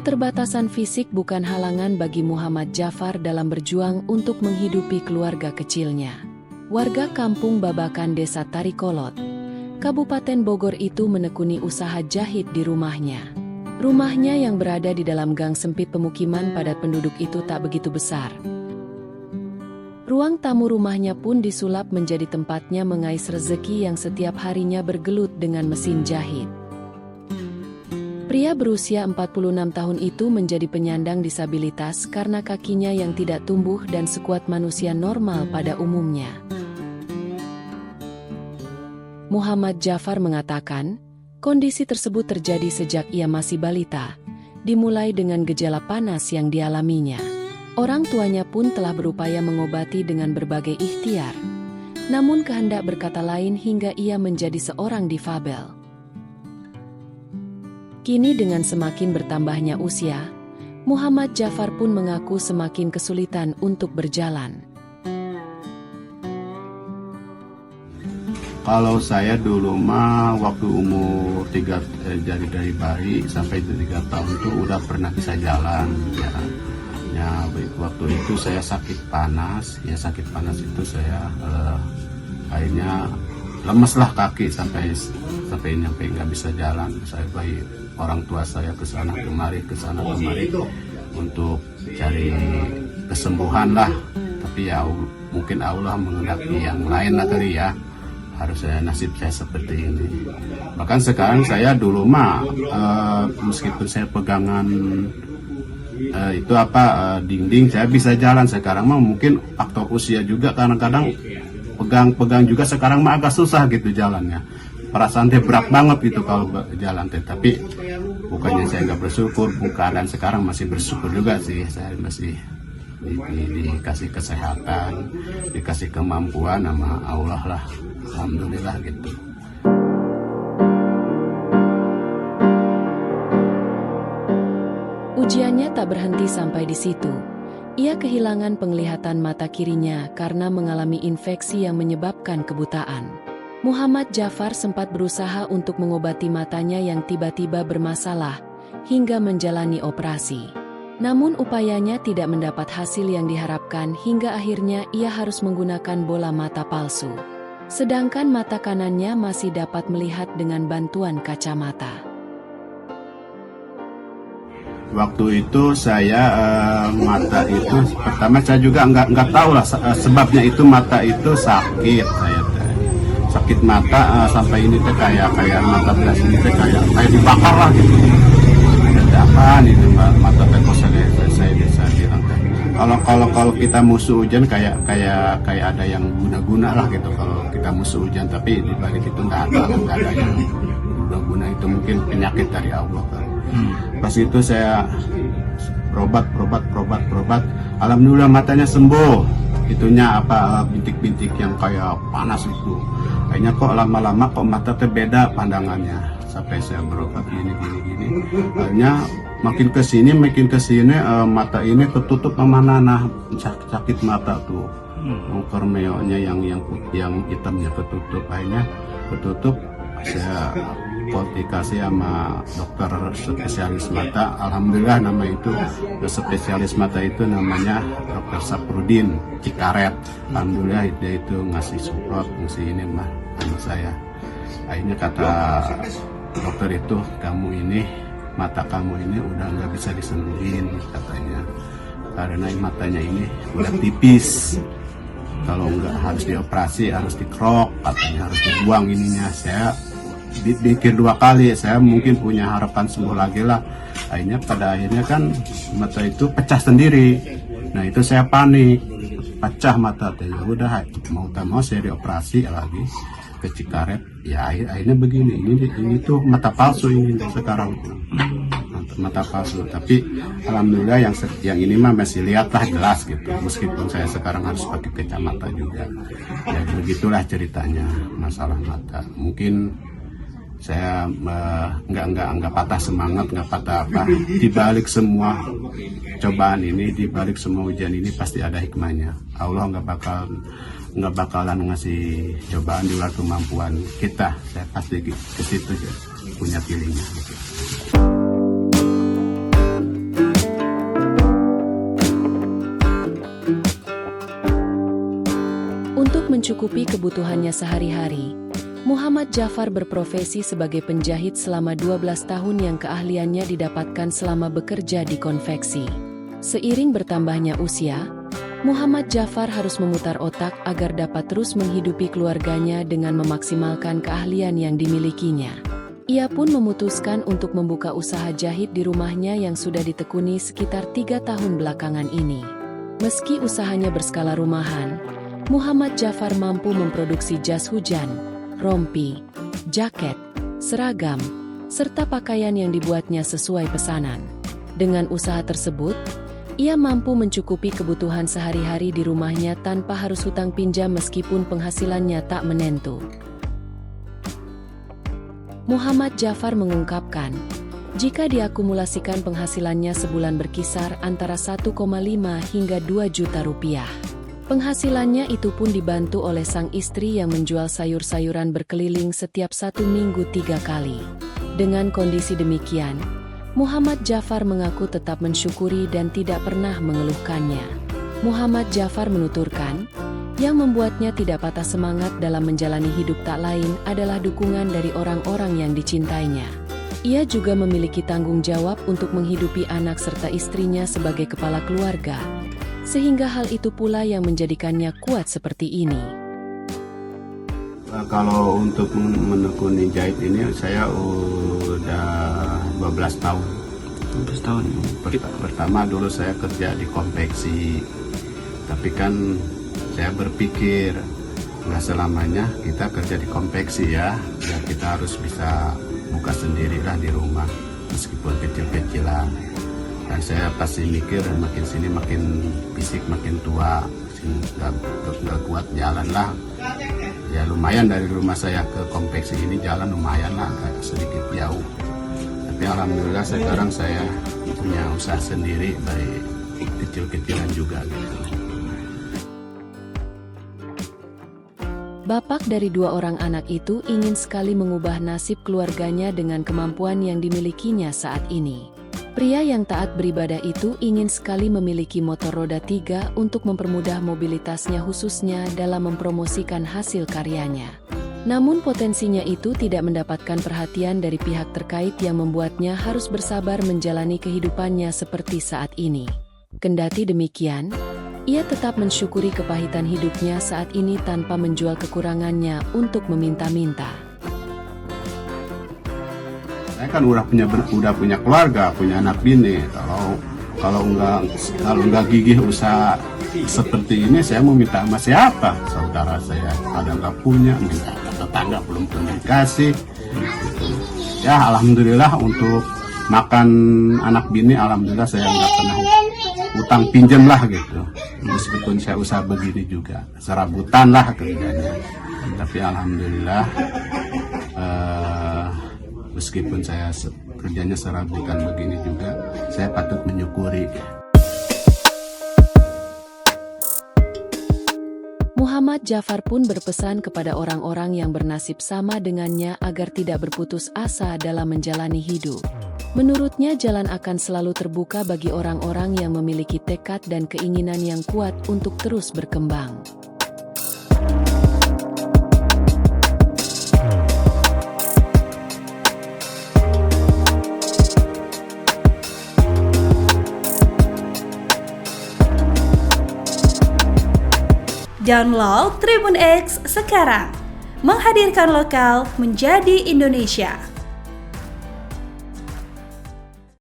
Keterbatasan fisik bukan halangan bagi Muhammad Jafar dalam berjuang untuk menghidupi keluarga kecilnya. Warga kampung Babakan Desa Tarikolot, Kabupaten Bogor itu menekuni usaha jahit di rumahnya. Rumahnya yang berada di dalam gang sempit pemukiman padat penduduk itu tak begitu besar. Ruang tamu rumahnya pun disulap menjadi tempatnya mengais rezeki yang setiap harinya bergelut dengan mesin jahit. Pria berusia 46 tahun itu menjadi penyandang disabilitas karena kakinya yang tidak tumbuh dan sekuat manusia normal pada umumnya. Muhammad Jafar mengatakan, kondisi tersebut terjadi sejak ia masih balita, dimulai dengan gejala panas yang dialaminya. Orang tuanya pun telah berupaya mengobati dengan berbagai ikhtiar. Namun kehendak berkata lain hingga ia menjadi seorang difabel. Kini dengan semakin bertambahnya usia, Muhammad Jafar pun mengaku semakin kesulitan untuk berjalan. Kalau saya dulu mah waktu umur dari bayi sampai 3 tahun itu udah pernah bisa jalan ya. Ya waktu itu saya sakit panas, ya sakit panas itu saya akhirnya lemes lah kaki sampai nggak bisa jalan. Saya bayi orang tua saya ke sana kemari untuk cari kesembuhan lah. Tapi ya mungkin Allah menghendaki yang lain lah kali ya. Harusnya nasib saya seperti ini. Bahkan sekarang saya dulu mah meskipun saya pegangan dinding saya bisa jalan. Sekarang mah mungkin faktor usia juga kadang-kadang pegang juga sekarang mah agak susah gitu jalannya. Perasaan teh berat banget gitu kalau jalan teh. Tapi bukannya saya nggak bersyukur, keadaan sekarang masih bersyukur juga sih. Saya masih dikasih kesehatan, dikasih kemampuan sama Allah lah. Alhamdulillah gitu. Ujiannya tak berhenti sampai di situ. Ia kehilangan penglihatan mata kirinya karena mengalami infeksi yang menyebabkan kebutaan. Muhammad Jafar sempat berusaha untuk mengobati matanya yang tiba-tiba bermasalah, hingga menjalani operasi. Namun upayanya tidak mendapat hasil yang diharapkan hingga akhirnya ia harus menggunakan bola mata palsu. Sedangkan mata kanannya masih dapat melihat dengan bantuan kacamata. Waktu itu saya mata itu pertama saya juga nggak tahu lah sebabnya itu mata itu sakit sakit mata sampai ini teh kayak mata belas ini teh kayak dibakar lah gitu. Ada apaan itu mata teh kok saya bilang teh. Kalau kita musuh hujan kayak ada yang guna-guna lah gitu kalau kita musuh hujan, tapi di balik itu nggak ada yang guna-guna, itu mungkin penyakit dari Allah kan. Pas itu saya berobat, alhamdulillah matanya sembuh. Itunya bintik-bintik yang kayak panas itu. Kayaknya kok lama-lama kok mata beda pandangannya. Sampai saya berobat gini. Akhirnya makin kesini mata ini ketutup sama nanah, sakit mata tuh. Korneonya yang hitamnya ketutup. Akhirnya ketutup, saya konsultasi sama dokter spesialis mata. Alhamdulillah nama itu spesialis mata itu namanya Dr. Saprudin Cikaret. Alhamdulillah dia itu ngasih support, ngasih ini mah sama saya. Akhirnya kata dokter itu, mata kamu ini udah nggak bisa disembuhin katanya, karena matanya ini udah tipis. Kalau nggak harus dioperasi, harus dikrok katanya, harus dibuang ininya. Saya pikir 2 kali, saya mungkin punya harapan sembuh lagi lah. Pada akhirnya kan mata itu pecah sendiri. Nah itu saya panik, pecah mata teh. Ya udah mau saya dioperasi lagi ke Cikaret. Ya akhirnya begini, ini tuh mata palsu ini sekarang. Mata palsu, tapi alhamdulillah yang ini mah masih lihat lah jelas gitu, meskipun saya sekarang harus pakai kacamata juga. Ya begitulah ceritanya masalah mata. Mungkin saya nggak patah semangat, nggak patah apa. Di balik semua cobaan ini, di balik semua ujian ini pasti ada hikmahnya. Allah nggak bakalan ngasih cobaan di luar kemampuan kita. Saya pasti ke situ punya feelingnya. mencukupi kebutuhannya sehari-hari. Muhammad Jafar berprofesi sebagai penjahit selama 12 tahun yang keahliannya didapatkan selama bekerja di konveksi. Seiring bertambahnya usia, Muhammad Jafar harus memutar otak agar dapat terus menghidupi keluarganya dengan memaksimalkan keahlian yang dimilikinya. Ia pun memutuskan untuk membuka usaha jahit di rumahnya yang sudah ditekuni sekitar 3 tahun belakangan ini. Meski usahanya berskala rumahan, Muhammad Jafar mampu memproduksi jas hujan, rompi, jaket, seragam, serta pakaian yang dibuatnya sesuai pesanan. Dengan usaha tersebut, ia mampu mencukupi kebutuhan sehari-hari di rumahnya tanpa harus hutang pinjam meskipun penghasilannya tak menentu. Muhammad Jafar mengungkapkan, jika diakumulasikan penghasilannya sebulan berkisar antara 1,5 hingga 2 juta rupiah. Penghasilannya itu pun dibantu oleh sang istri yang menjual sayur-sayuran berkeliling setiap 1 minggu 3 kali. Dengan kondisi demikian, Muhammad Jafar mengaku tetap mensyukuri dan tidak pernah mengeluhkannya. Muhammad Jafar menuturkan, yang membuatnya tidak patah semangat dalam menjalani hidup tak lain adalah dukungan dari orang-orang yang dicintainya. Ia juga memiliki tanggung jawab untuk menghidupi anak serta istrinya sebagai kepala keluarga, sehingga hal itu pula yang menjadikannya kuat seperti ini. Kalau untuk menekuni jahit ini saya udah 12 tahun. 12 tahun. Pertama dulu saya kerja di konveksi, tapi kan saya berpikir nggak selamanya kita kerja di konveksi ya kita harus bisa buka sendirilah di rumah meskipun kecil-kecilan. Dan saya pasti mikir makin sini makin fisik makin tua, nggak kuat jalan lah. Ya lumayan dari rumah saya ke konveksi ini jalan lumayan lah, agak sedikit jauh. Tapi alhamdulillah sekarang saya punya usaha sendiri dari kecil-kecilan juga gitu. Bapak dari 2 orang anak itu ingin sekali mengubah nasib keluarganya dengan kemampuan yang dimilikinya saat ini. Pria yang taat beribadah itu ingin sekali memiliki motor roda 3 untuk mempermudah mobilitasnya khususnya dalam mempromosikan hasil karyanya. Namun potensinya itu tidak mendapatkan perhatian dari pihak terkait yang membuatnya harus bersabar menjalani kehidupannya seperti saat ini. Kendati demikian, ia tetap mensyukuri kepahitan hidupnya saat ini tanpa menjual kekurangannya untuk meminta-minta. Saya kan udah punya keluarga, punya anak bini. Kalau nggak gigih usaha seperti ini, saya mau minta sama siapa? Saudara saya kadang nggak punya, minta tetangga belum pernah dikasih. Ya alhamdulillah untuk makan anak bini, alhamdulillah saya nggak pernah utang pinjam lah gitu. Meskipun saya usaha begini juga, serabutan lah kerjanya. Tapi alhamdulillah. Meskipun saya kerjanya serabutan begini juga, saya patut menyukuri. Muhammad Jafar pun berpesan kepada orang-orang yang bernasib sama dengannya agar tidak berputus asa dalam menjalani hidup. Menurutnya jalan akan selalu terbuka bagi orang-orang yang memiliki tekad dan keinginan yang kuat untuk terus berkembang. Download Tribun X sekarang, menghadirkan lokal menjadi Indonesia.